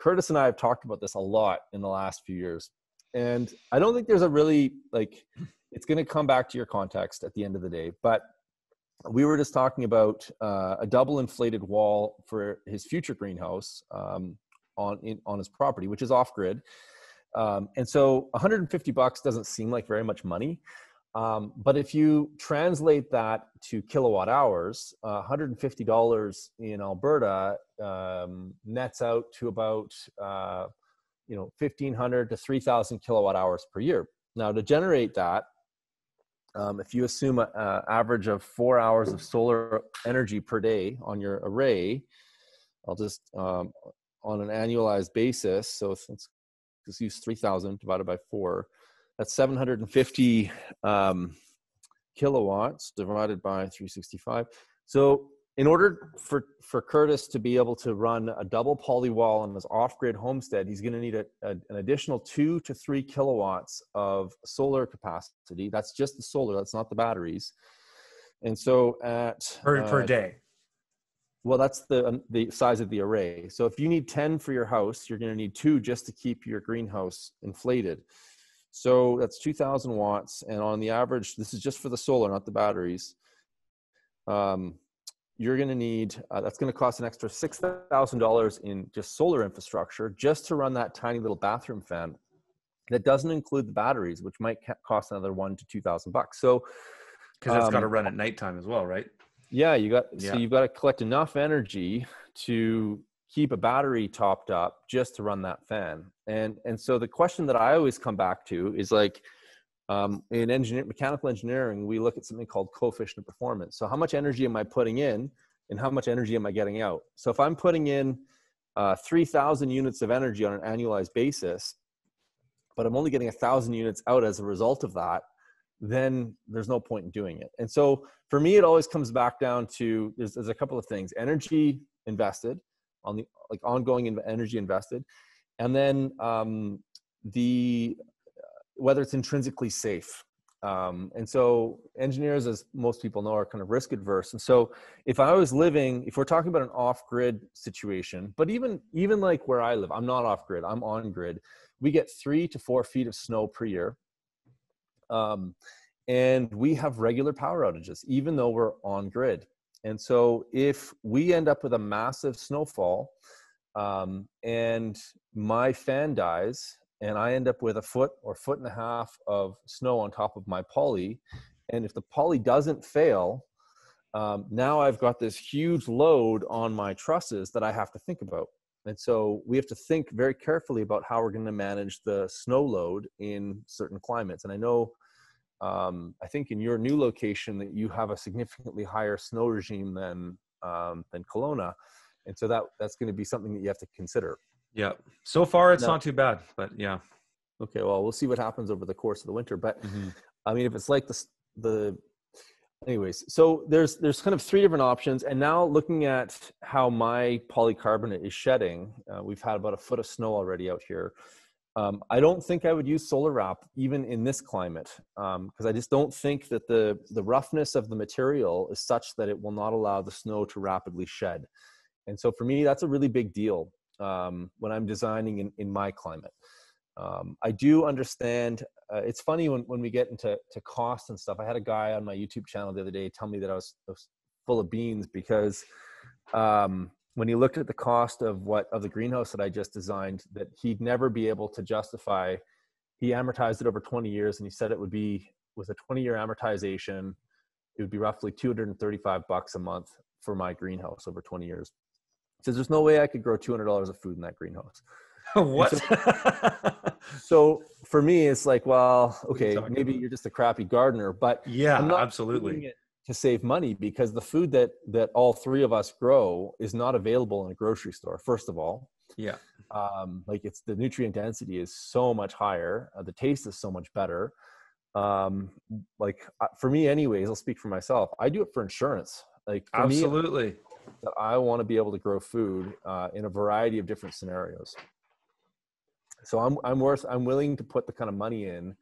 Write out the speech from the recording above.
Curtis and I have talked about this a lot in the last few years. And I don't think there's a really, like, it's going to come back to your context at the end of the day. But we were just talking about a double inflated wall for his future greenhouse on his property, which is off grid. And so $150 doesn't seem like very much money. But if you translate that to kilowatt hours, $150 in Alberta nets out to about 1,500 to 3,000 kilowatt hours per year. Now, to generate that, if you assume an average of 4 hours of solar energy per day on your array, I'll just on an annualized basis. So let's use 3,000 divided by 4. That's 750 kilowatts divided by 365. So in order for Curtis to be able to run a double poly wall on his off-grid homestead, he's going to need an additional 2 to 3 kilowatts of solar capacity. That's just the solar. That's not the batteries. And so per day. Well, that's the size of the array. So if you need 10 for your house, you're going to need 2 just to keep your greenhouse inflated. So that's 2,000 watts. And on the average, this is just for the solar, not the batteries. You're going to need, that's going to cost an extra $6,000 in just solar infrastructure just to run that tiny little bathroom fan. That doesn't include the batteries, which might cost another $1,000 to $2,000. So, because that's got to run at nighttime as well, right? Yeah, so you've got to collect enough energy to keep a battery topped up just to run that fan. And so the question that I always come back to is like, in mechanical engineering, we look at something called coefficient of performance. So how much energy am I putting in and how much energy am I getting out? So if I'm putting in 3,000 units of energy on an annualized basis, but I'm only getting 1,000 units out as a result of that, then there's no point in doing it. And so for me, it always comes back down to, there's a couple of things: energy invested, ongoing energy invested, and then whether it's intrinsically safe. And so engineers, as most people know, are kind of risk adverse. And so if we're talking about an off-grid situation, but even like where I live, I'm not off-grid, I'm on-grid. We get 3 to 4 feet of snow per year. And we have regular power outages, even though we're on grid. And so if we end up with a massive snowfall and my fan dies and I end up with a foot or foot and a half of snow on top of my poly, and if the poly doesn't fail, now I've got this huge load on my trusses that I have to think about. And so we have to think very carefully about how we're going to manage the snow load in certain climates. And I know, I think in your new location that you have a significantly higher snow regime than Kelowna. And so that's going to be something that you have to consider. Yeah. So far, it's not too bad, but yeah. Okay. Well, we'll see what happens over the course of the winter. But I mean, if it's like anyways, so there's kind of 3 different options. And now looking at how my polycarbonate is shedding, we've had about a foot of snow already out here. I don't think I would use solar wrap even in this climate, because I just don't think that the roughness of the material is such that it will not allow the snow to rapidly shed. And so for me, that's a really big deal when I'm designing in my climate. I do understand. It's funny when we get into cost and stuff. I had a guy on my YouTube channel the other day tell me that I was full of beans because when he looked at the cost of the greenhouse that I just designed, that he'd never be able to justify. He amortized it over 20 years, and he said it would be, with a 20-year amortization, it would be roughly $235 a month for my greenhouse over 20 years. He says, there's no way I could grow $200 of food in that greenhouse. What? So for me, it's like, well, okay, maybe you're just a crappy gardener, but yeah, I'm not absolutely doing it to save money, because the food that all 3 of us grow is not available in a grocery store, first of all. Yeah. Like the nutrient density is so much higher. The taste is so much better. For me anyways, I'll speak for myself. I do it for insurance. Like for absolutely. me, that I want to be able to grow food in a variety of different scenarios. So I'm willing to put the kind of money in